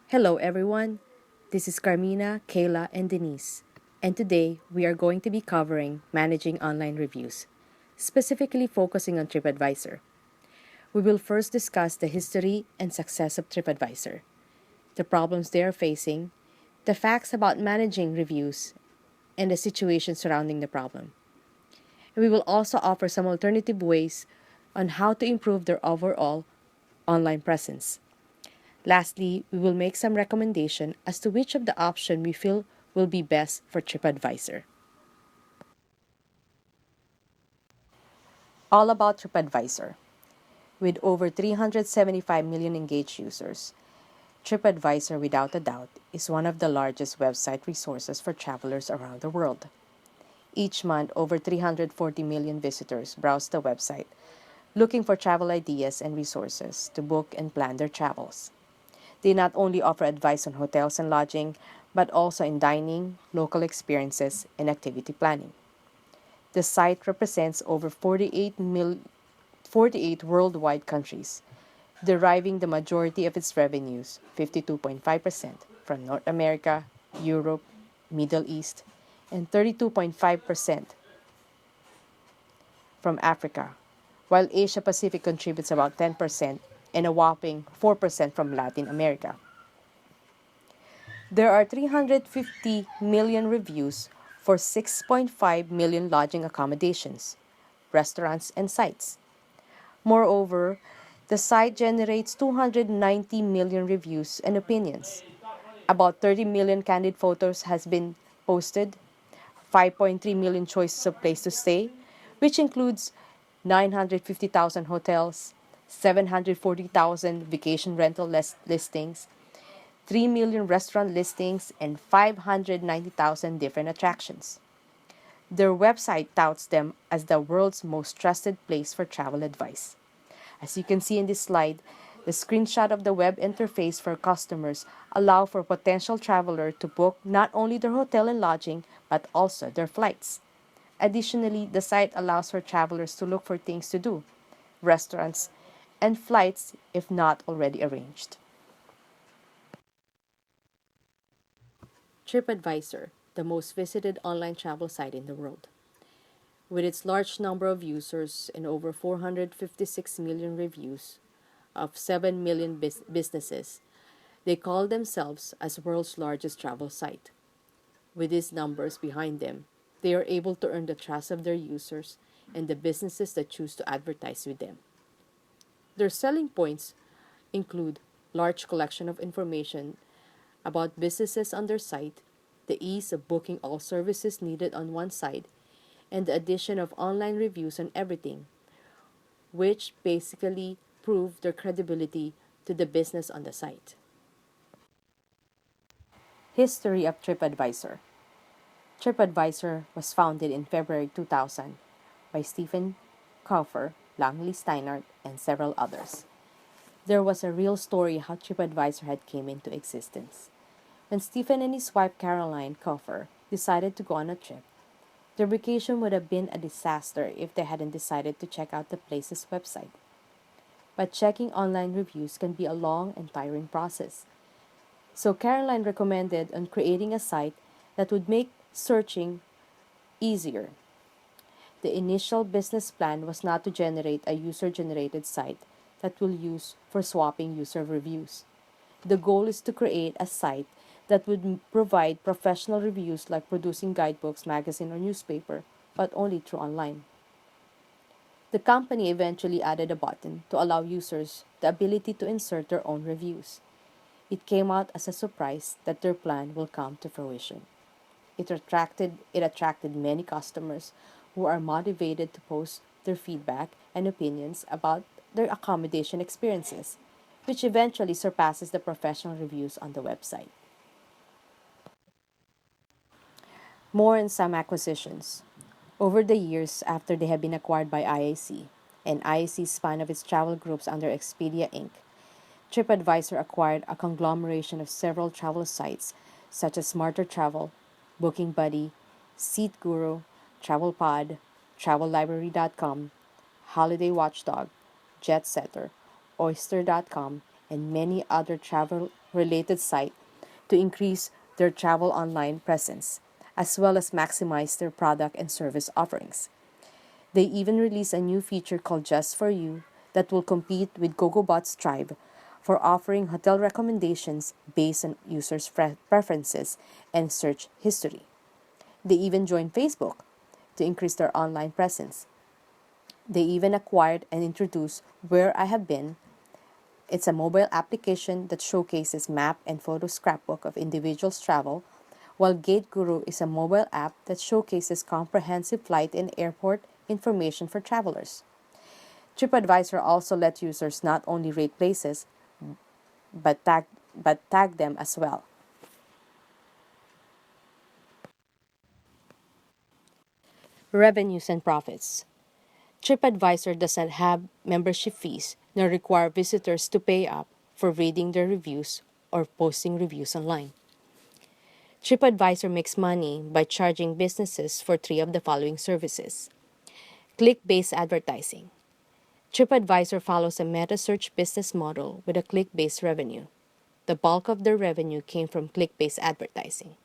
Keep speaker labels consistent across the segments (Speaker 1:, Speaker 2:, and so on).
Speaker 1: Hello, everyone. This is Carmina, Kayla, and Denise. And today we are going to be covering managing online reviews, specifically focusing on TripAdvisor. We will first discuss the history and success of TripAdvisor, the problems they are facing, the facts about managing reviews, and the situation surrounding the problem. And we will also offer some alternative ways on how to improve their overall online presence. Lastly, we will make some recommendation as to which of the option we feel will be best for TripAdvisor. All about TripAdvisor. With over 375 million engaged users, TripAdvisor, without a doubt, is one of the largest website resources for travelers around the world. Each month, over 340 million visitors browse the website, looking for travel ideas and resources to book and plan their travels. They not only offer advice on hotels and lodging, but also in dining, local experiences, and activity planning. The site represents over 48 worldwide countries, deriving the majority of its revenues, 52.5%, from North America, Europe, Middle East, and 32.5% from Africa, while Asia Pacific contributes about 10% and a whopping 4% from Latin America. There are 350 million reviews for 6.5 million lodging accommodations, restaurants, and sites. Moreover, the site generates 290 million reviews and opinions. About 30 million candid photos has been posted, 5.3 million choices of place to stay, which includes 950,000 hotels, 740,000 vacation rental listings, 3 million restaurant listings, and 590,000 different attractions. Their website touts them as the world's most trusted place for travel advice. As you can see in this slide, the screenshot of the web interface for customers allow for potential traveler to book not only their hotel and lodging, but also their flights. Additionally, the site allows for travelers to look for things to do, restaurants, and flights if not already arranged. TripAdvisor, the most visited online travel site in the world. With its large number of users and over 456 million reviews of 7 million businesses, they call themselves as world's largest travel site. With these numbers behind them, they are able to earn the trust of their users and the businesses that choose to advertise with them. Their selling points include large collection of information about businesses on their site, the ease of booking all services needed on one side, and the addition of online reviews on everything, which basically prove their credibility to the business on the site. History of TripAdvisor. TripAdvisor was founded in February 2000 by Stephen Kaufer, Langley Steinhardt, and several others. There was a real story how TripAdvisor had came into existence. When Stephen and his wife Caroline Kaufer decided to go on a trip, their vacation would have been a disaster if they hadn't decided to check out the place's website. But checking online reviews can be a long and tiring process. So Caroline recommended on creating a site that would make searching easier. The initial business plan was not to generate a user-generated site that will use for swapping user reviews. The goal is to create a site that would provide professional reviews like producing guidebooks, magazine, or newspaper, but only through online. The company eventually added a button to allow users the ability to insert their own reviews. It came out as a surprise that their plan will come to fruition. It attracted many customers who are motivated to post their feedback and opinions about their accommodation experiences, which eventually surpasses the professional reviews on the website. More in some acquisitions. Over the years after they have been acquired by IAC, and IAC spun of its travel groups under Expedia Inc., TripAdvisor acquired a conglomeration of several travel sites such as Smarter Travel, Booking Buddy, Seat Guru, TravelPod, TravelLibrary.com, Holiday Watchdog, JetSetter, Oyster.com, and many other travel-related sites to increase their travel online presence, as well as maximize their product and service offerings. They even released a new feature called Just For You that will compete with Gogobot's Tribe for offering hotel recommendations based on users' preferences and search history. They even joined Facebook to increase their online presence. They even acquired and introduced Where I Have Been. It's a mobile application that showcases map and photo scrapbook of individuals' travel, while Gate Guru is a mobile app that showcases comprehensive flight and airport information for travelers. TripAdvisor also lets users not only rate places but tag them as well. Revenues and profits. TripAdvisor does not have membership fees nor require visitors to pay up for reading their reviews or posting reviews online. TripAdvisor makes money by charging businesses for three of the following services. Click-based advertising. TripAdvisor follows a meta search business model with a click-based revenue. The bulk of their revenue came from click-based advertising.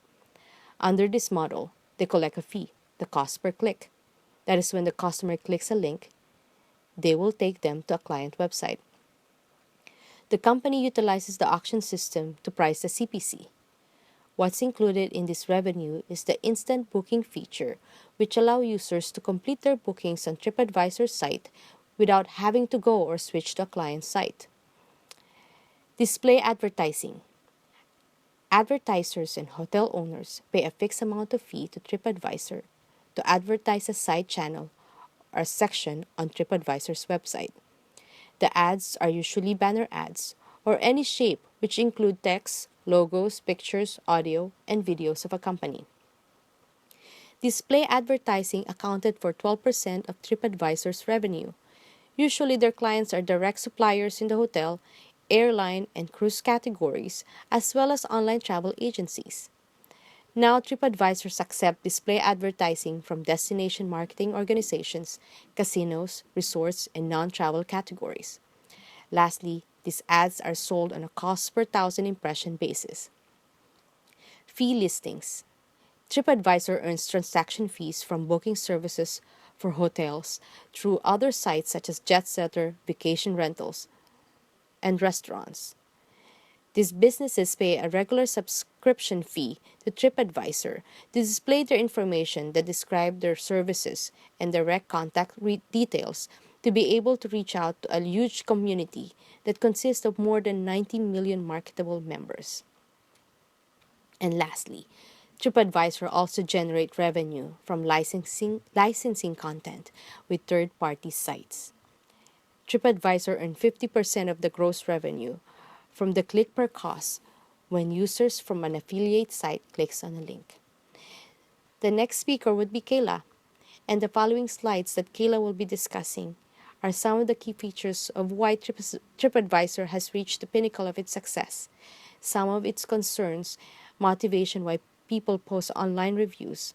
Speaker 1: Under this model, they collect a fee, the cost per click. That is when the customer clicks a link, they will take them to a client website. The company utilizes the auction system to price the CPC. What's included in this revenue is the instant booking feature, which allow users to complete their bookings on TripAdvisor's site without having to go or switch to a client's site. Display advertising. Advertisers and hotel owners pay a fixed amount of fee to TripAdvisor to advertise a side channel or section on TripAdvisor's website. The ads are usually banner ads or any shape which include text, logos, pictures, audio, and videos of a company. Display advertising accounted for 12% of TripAdvisor's revenue. Usually their clients are direct suppliers in the hotel, airline, and cruise categories, as well as online travel agencies. Now, TripAdvisors accept display advertising from destination marketing organizations, casinos, resorts, and non-travel categories. Lastly, these ads are sold on a cost per thousand impression basis. Fee listings. TripAdvisor earns transaction fees from booking services for hotels through other sites such as JetSetter, vacation rentals, and restaurants. These businesses pay a regular subscription fee to TripAdvisor to display their information that describe their services and direct contact details to be able to reach out to a huge community that consists of more than 90 million marketable members. And lastly, TripAdvisor also generate revenue from licensing content with third-party sites. TripAdvisor earned 50% of the gross revenue from the click per cost when users from an affiliate site clicks on a link. The next speaker would be Kayla, and the following slides that Kayla will be discussing are some of the key features of why TripAdvisor has reached the pinnacle of its success, some of its concerns, motivation why people post online reviews,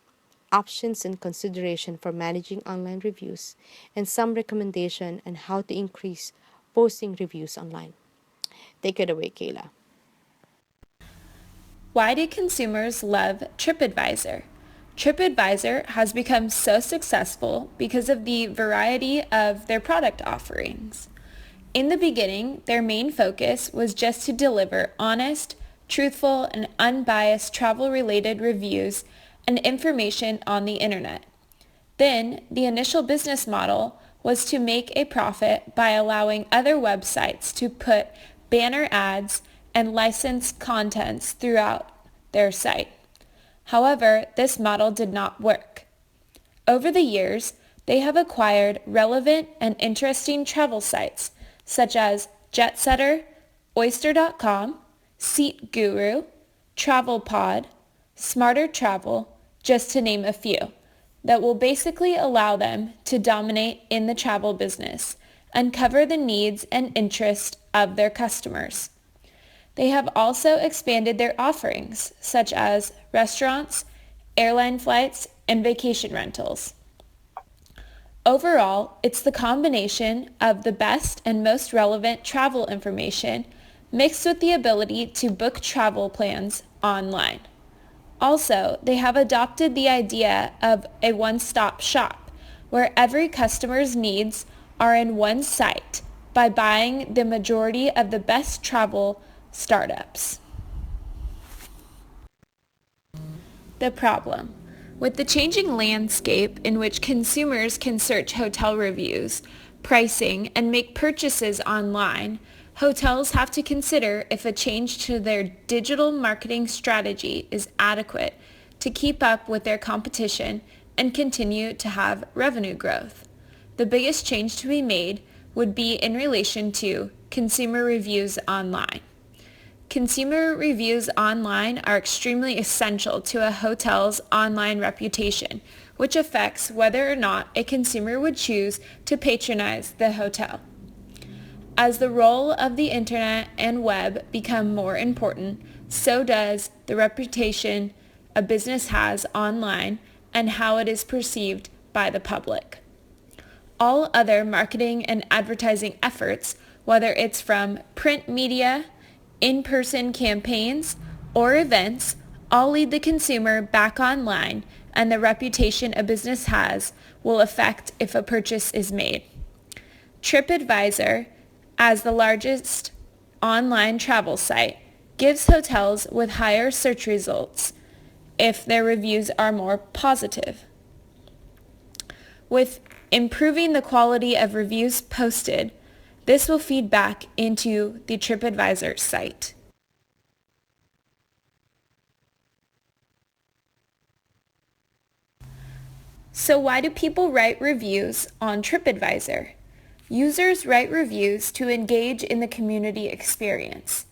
Speaker 1: options and consideration for managing online reviews, and some recommendation on how to increase posting reviews online. Take it away, Kayla.
Speaker 2: Why do consumers love TripAdvisor? TripAdvisor has become so successful because of the variety of their product offerings. In the beginning, their main focus was just to deliver honest, truthful, and unbiased travel-related reviews and information on the internet. Then, the initial business model was to make a profit by allowing other websites to put banner ads and licensed contents throughout their site. However, this model did not work. Over the years, they have acquired relevant and interesting travel sites such as JetSetter, Oyster.com, Seat Guru, TravelPod, Smarter Travel, just to name a few, that will basically allow them to dominate in the travel business and cover the needs and interests of their customers. They have also expanded their offerings, such as restaurants, airline flights, and vacation rentals. Overall, it's the combination of the best and most relevant travel information mixed with the ability to book travel plans online. Also, they have adopted the idea of a one-stop shop, where every customer's needs are in one site by buying the majority of the best travel startups. The problem. With the changing landscape in which consumers can search hotel reviews, pricing, and make purchases online, hotels have to consider if a change to their digital marketing strategy is adequate to keep up with their competition and continue to have revenue growth. The biggest change to be made would be in relation to consumer reviews online. Consumer reviews online are extremely essential to a hotel's online reputation, which affects whether or not a consumer would choose to patronize the hotel. As the role of the internet and web become more important, so does the reputation a business has online and how it is perceived by the public. All other marketing and advertising efforts, whether it's from print media, in-person campaigns, or events, all lead the consumer back online, and the reputation a business has will affect if a purchase is made. TripAdvisor, as the largest online travel site, gives hotels with higher search results if their reviews are more positive. With improving the quality of reviews posted, this will feed back into the TripAdvisor site. So why do people write reviews on TripAdvisor? Users write reviews to engage in the community experience.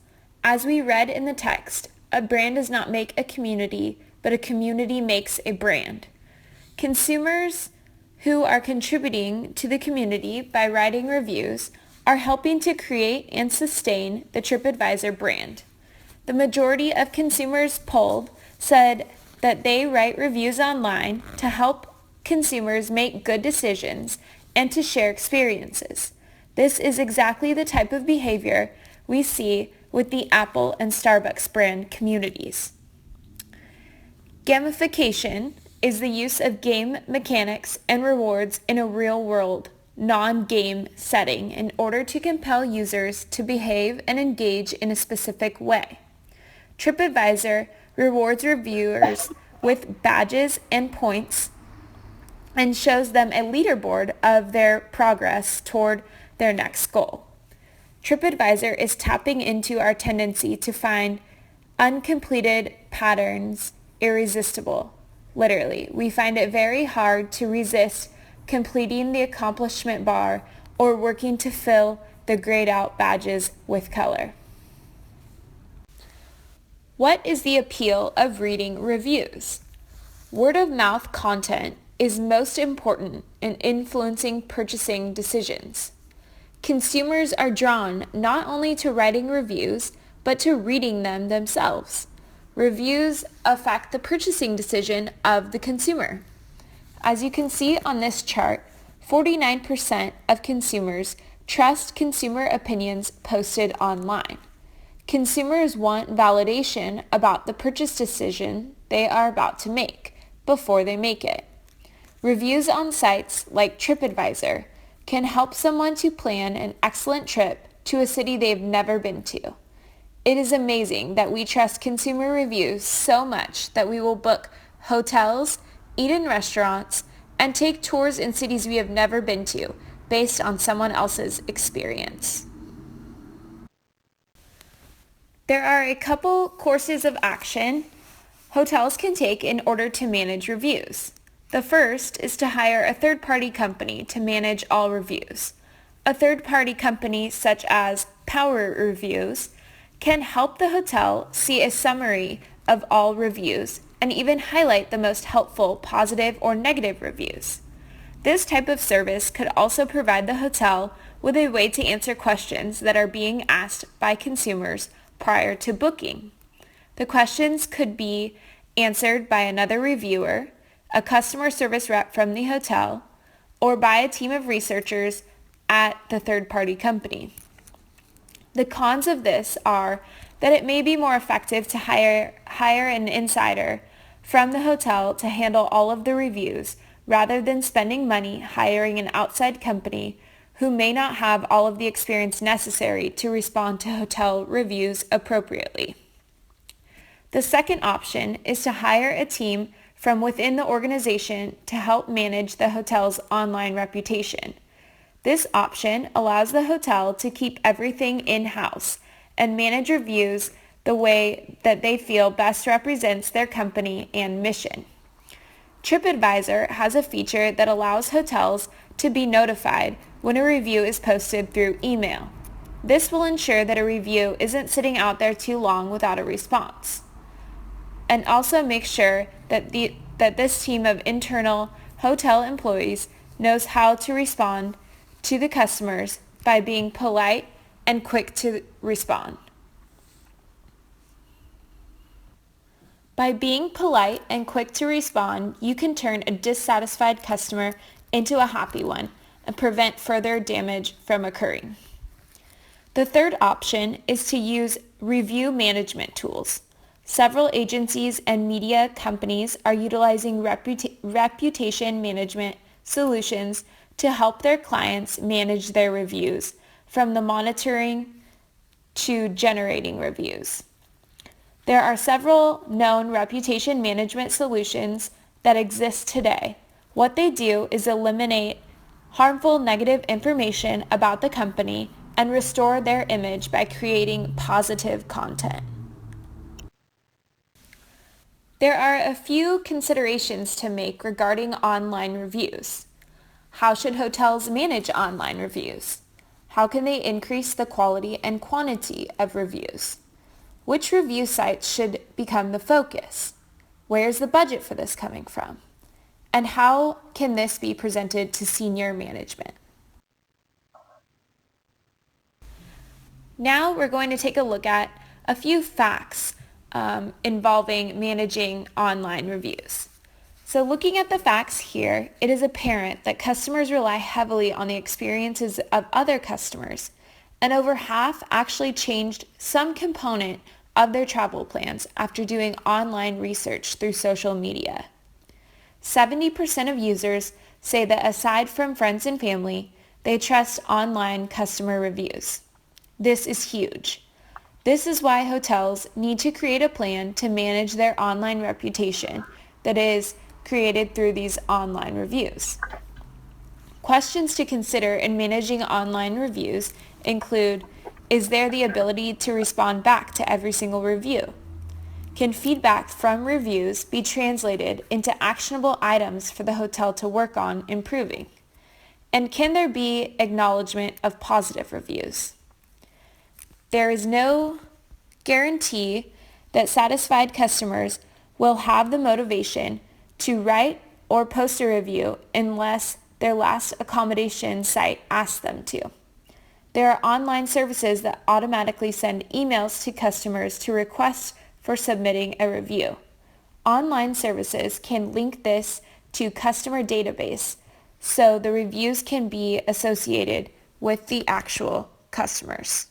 Speaker 2: As we read in the text, a brand does not make a community, but a community makes a brand. Consumers who are contributing to the community by writing reviews are helping to create and sustain the TripAdvisor brand. The majority of consumers polled said that they write reviews online to help consumers make good decisions and to share experiences. This is exactly the type of behavior we see with the Apple and Starbucks brand communities. Gamification is the use of game mechanics and rewards in a real-world, non-game setting in order to compel users to behave and engage in a specific way. TripAdvisor rewards reviewers with badges and points and shows them a leaderboard of their progress toward their next goal. TripAdvisor is tapping into our tendency to find uncompleted patterns irresistible. Literally, we find it very hard to resist completing the accomplishment bar or working to fill the grayed out badges with color. What is the appeal of reading reviews? Word of mouth content is most important in influencing purchasing decisions. Consumers are drawn not only to writing reviews, but to reading them themselves. Reviews affect the purchasing decision of the consumer. As you can see on this chart, 49% of consumers trust consumer opinions posted online. Consumers want validation about the purchase decision they are about to make before they make it. Reviews on sites like TripAdvisor can help someone to plan an excellent trip to a city they've never been to. It is amazing that we trust consumer reviews so much that we will book hotels, eat in restaurants, and take tours in cities we have never been to based on someone else's experience. There are a couple courses of action hotels can take in order to manage reviews. The first is to hire a third-party company to manage all reviews. A third-party company such as Power Reviews can help the hotel see a summary of all reviews and even highlight the most helpful positive or negative reviews. This type of service could also provide the hotel with a way to answer questions that are being asked by consumers prior to booking. The questions could be answered by another reviewer, a customer service rep from the hotel, or by a team of researchers at the third-party company. The cons of this are that it may be more effective to hire an insider from the hotel to handle all of the reviews rather than spending money hiring an outside company who may not have all of the experience necessary to respond to hotel reviews appropriately. The second option is to hire a team from within the organization to help manage the hotel's online reputation. This option allows the hotel to keep everything in-house and manage reviews the way that they feel best represents their company and mission. TripAdvisor has a feature that allows hotels to be notified when a review is posted through email. This will ensure that a review isn't sitting out there too long without a response, and also make sure that this team of internal hotel employees knows how to respond to the customers by being polite and quick to respond. By being polite and quick to respond, you can turn a dissatisfied customer into a happy one and prevent further damage from occurring. The third option is to use review management tools. Several agencies and media companies are utilizing reputation management solutions to help their clients manage their reviews, from the monitoring to generating reviews. There are several known reputation management solutions that exist today. What they do is eliminate harmful negative information about the company and restore their image by creating positive content. There are a few considerations to make regarding online reviews. How should hotels manage online reviews? How can they increase the quality and quantity of reviews? Which review sites should become the focus? Where is the budget for this coming from? And how can this be presented to senior management? Now we're going to take a look at a few facts involving managing online reviews. So looking at the facts here, it is apparent that customers rely heavily on the experiences of other customers, and over half actually changed some component of their travel plans after doing online research through social media. 70% of users say that aside from friends and family, they trust online customer reviews. This is huge. This is why hotels need to create a plan to manage their online reputation that is created through these online reviews. Questions to consider in managing online reviews include, is there the ability to respond back to every single review? Can feedback from reviews be translated into actionable items for the hotel to work on improving? And can there be acknowledgement of positive reviews? There is no guarantee that satisfied customers will have the motivation to write or post a review unless their last accommodation site asks them to. There are online services that automatically send emails to customers to request for submitting a review. Online services can link this to customer database so the reviews can be associated with the actual customers.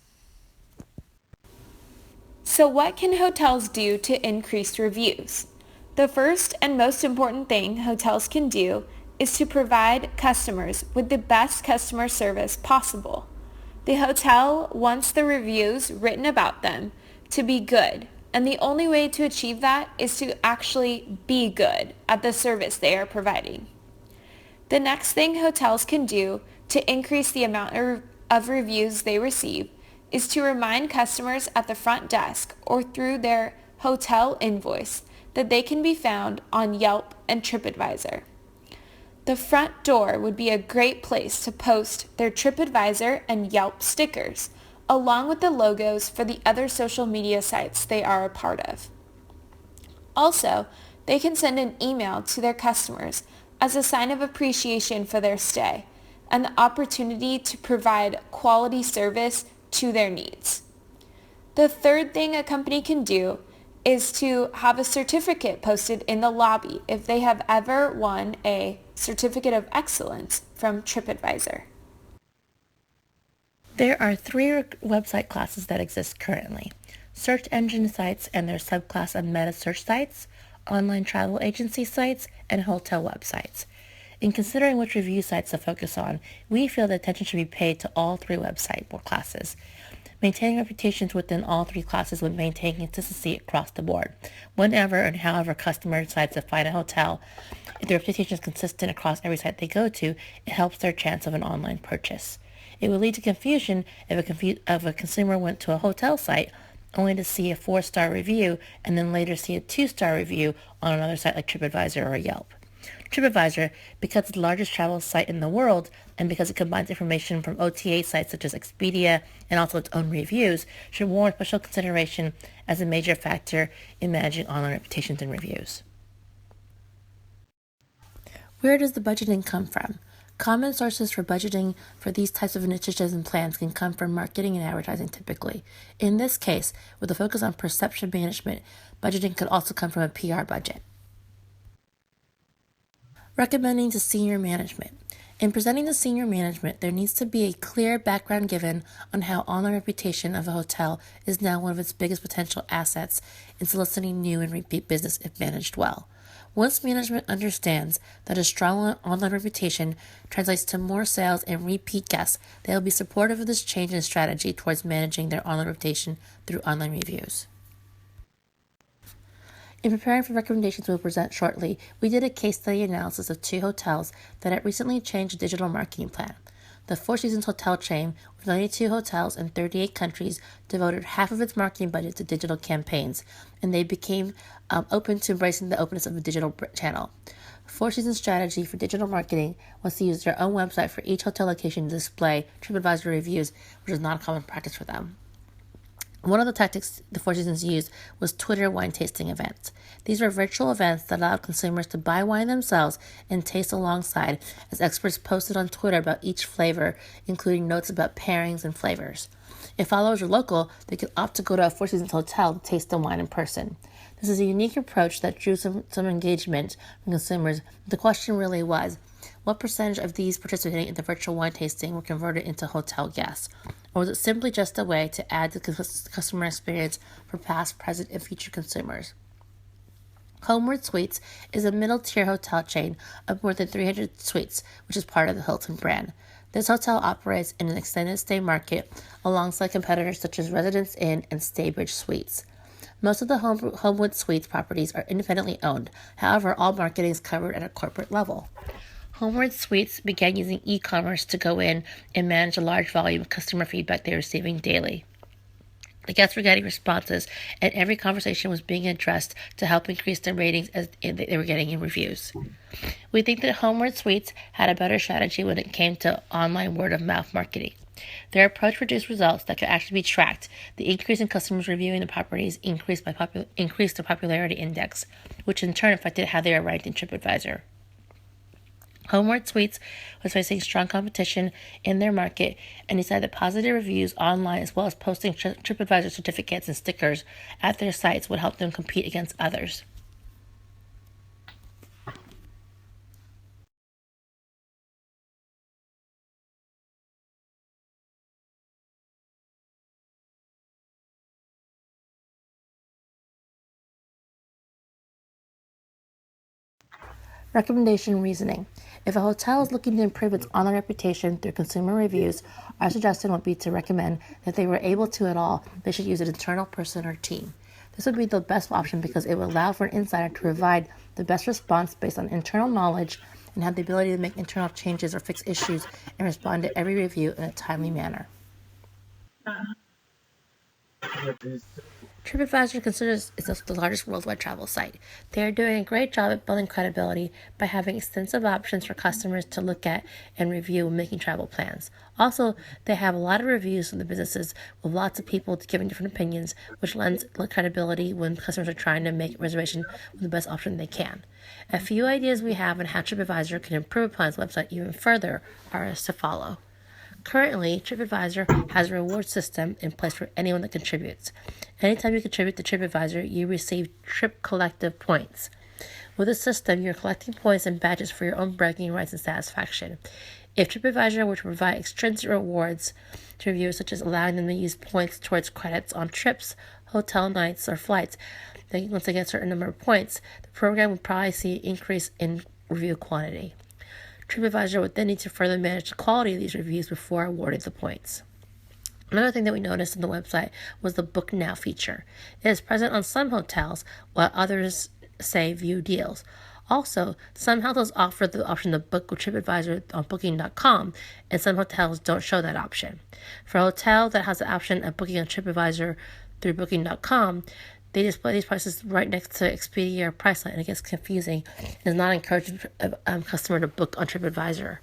Speaker 2: So what can hotels do to increase reviews? The first and most important thing hotels can do is to provide customers with the best customer service possible. The hotel wants the reviews written about them to be good, and the only way to achieve that is to actually be good at the service they are providing. The next thing hotels can do to increase the amount of reviews they receive is to remind customers at the front desk or through their hotel invoice that they can be found on Yelp and TripAdvisor. The front door would be a great place to post their TripAdvisor and Yelp stickers, along with the logos for the other social media sites they are a part of. Also, they can send an email to their customers as a sign of appreciation for their stay and the opportunity to provide quality service to their needs. The third thing a company can do is to have a certificate posted in the lobby if they have ever won a certificate of excellence from TripAdvisor.
Speaker 3: There are three website classes that exist currently: search engine sites and their subclass of meta search sites, online travel agency sites, and hotel websites. In considering which review sites to focus on, we feel that attention should be paid to all three website classes. Maintaining reputations within all three classes would maintain consistency across the board. Whenever and however customer decides to find a hotel, if their reputation is consistent across every site they go to, it helps their chance of an online purchase. It would lead to confusion if a consumer went to a hotel site only to see a 4-star review and then later see a 2-star review on another site like TripAdvisor or Yelp. TripAdvisor, because it's the largest travel site in the world and because it combines information from OTA sites such as Expedia and also its own reviews, should warrant special consideration as a major factor in managing online reputations and reviews. Where does the budgeting come from? Common sources for budgeting for these types of initiatives and plans can come from marketing and advertising typically. In this case, with a focus on perception management, budgeting could also come from a PR budget. Recommending to senior management. In presenting to senior management, there needs to be a clear background given on how online reputation of a hotel is now one of its biggest potential assets in soliciting new and repeat business if managed well. Once management understands that a strong online reputation translates to more sales and repeat guests, they will be supportive of this change in strategy towards managing their online reputation through online reviews. In preparing for recommendations we'll present shortly, we did a case study analysis of 2 hotels that had recently changed digital marketing plan. The Four Seasons hotel chain, with 92 hotels in 38 countries, devoted half of its marketing budget to digital campaigns, and they became open to embracing the openness of a digital channel. Four Seasons' strategy for digital marketing was to use their own website for each hotel location to display TripAdvisor reviews, which is not a common practice for them. One of the tactics the Four Seasons used was Twitter wine tasting events. These were virtual events that allowed consumers to buy wine themselves and taste alongside, as experts posted on Twitter about each flavor, including notes about pairings and flavors. If followers were local, they could opt to go to a Four Seasons hotel to taste the wine in person. This is a unique approach that drew some engagement from consumers. The question really was, what percentage of these participating in the virtual wine tasting were converted into hotel guests? Or was it simply just a way to add to the customer experience for past, present, and future consumers? Homeward Suites is a middle-tier hotel chain of more than 300 suites, which is part of the Hilton brand. This hotel operates in an extended stay market alongside competitors such as Residence Inn and Staybridge Suites. Most of the Homewood Suites properties are independently owned. However, all marketing is covered at a corporate level. Homeward Suites began using e-commerce to go in and manage a large volume of customer feedback they were receiving daily. The guests were getting responses, and every conversation was being addressed to help increase their ratings as they were getting in reviews. We think that Homeward Suites had a better strategy when it came to online word-of-mouth marketing. Their approach produced results that could actually be tracked. The increase in customers reviewing the properties increased the popularity index, which in turn affected how they were ranked in TripAdvisor. Homeward Suites was facing strong competition in their market and decided that positive reviews online as well as posting TripAdvisor certificates and stickers at their sites would help them compete against others. Recommendation reasoning. If a hotel is looking to improve its online reputation through consumer reviews, our suggestion would be to recommend that if they were able to at all, they should use an internal person or team. This would be the best option because it would allow for an insider to provide the best response based on internal knowledge and have the ability to make internal changes or fix issues and respond to every review in a timely manner. TripAdvisor considers itself the largest worldwide travel site. They are doing a great job at building credibility by having extensive options for customers to look at and review when making travel plans. Also, they have a lot of reviews from the businesses with lots of people giving different opinions, which lends credibility when customers are trying to make a reservation with the best option they can. A few ideas we have on how TripAdvisor can improve upon its website even further are as to follow. Currently, TripAdvisor has a reward system in place for anyone that contributes. Anytime you contribute to TripAdvisor, you receive Trip Collective points. With this system, you're collecting points and badges for your own bragging rights and satisfaction. If TripAdvisor were to provide extrinsic rewards to reviewers, such as allowing them to use points towards credits on trips, hotel nights, or flights, then once they get a certain number of points, the program would probably see an increase in review quantity. TripAdvisor would then need to further manage the quality of these reviews before awarding the points. Another thing that we noticed on the website was the Book Now feature. It is present on some hotels, while others say view deals. Also, some hotels offer the option to book with TripAdvisor on Booking.com, and some hotels don't show that option. For a hotel that has the option of booking on TripAdvisor through Booking.com, they display these prices right next to Expedia or Priceline, and it gets confusing and does not encourage a customer to book on TripAdvisor.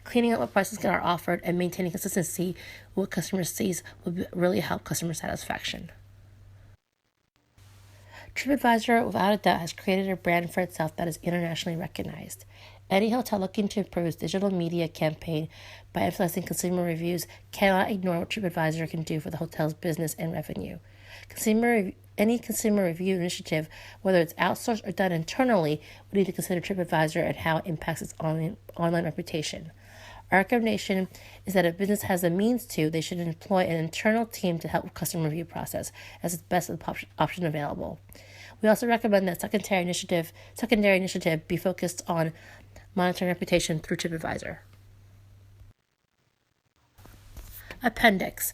Speaker 3: Cleaning up what prices are offered and maintaining consistency with what customers sees will really help customer satisfaction. TripAdvisor, without a doubt, has created a brand for itself that is internationally recognized. Any hotel looking to improve its digital media campaign by emphasizing consumer reviews cannot ignore what TripAdvisor can do for the hotel's business and revenue. Any consumer review initiative, whether it's outsourced or done internally, would need to consider TripAdvisor and how it impacts its online reputation. Our recommendation is that if business has the means to, they should employ an internal team to help with customer review process as the best option available. We also recommend that secondary initiative be focused on monitoring reputation through TripAdvisor. Appendix.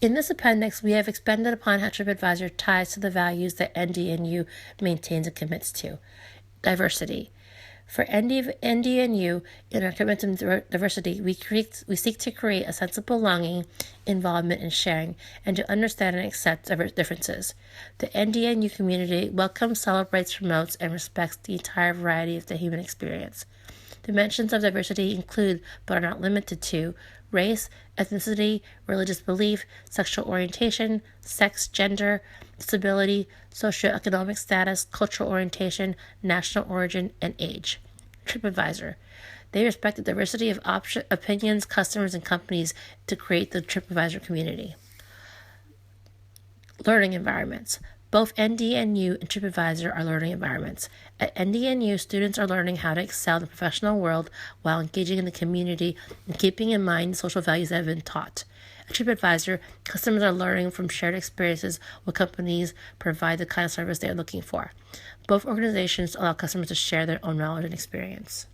Speaker 3: In this appendix, we have expanded upon how TripAdvisor ties to the values that NDNU maintains and commits to. Diversity. For NDNU, in our commitment to diversity, we seek to create a sense of belonging, involvement, and sharing, and to understand and accept differences. The NDNU community welcomes, celebrates, promotes, and respects the entire variety of the human experience. Dimensions of diversity include, but are not limited to, race, ethnicity, religious belief, sexual orientation, sex, gender, disability, socioeconomic status, cultural orientation, national origin, and age. TripAdvisor. They respect the diversity of opinions, customers, and companies to create the TripAdvisor community. Learning environments. Both NDNU and TripAdvisor are learning environments. At NDNU, students are learning how to excel in the professional world while engaging in the community and keeping in mind social values that have been taught. At TripAdvisor, customers are learning from shared experiences where companies provide the kind of service they are looking for. Both organizations allow customers to share their own knowledge and experience.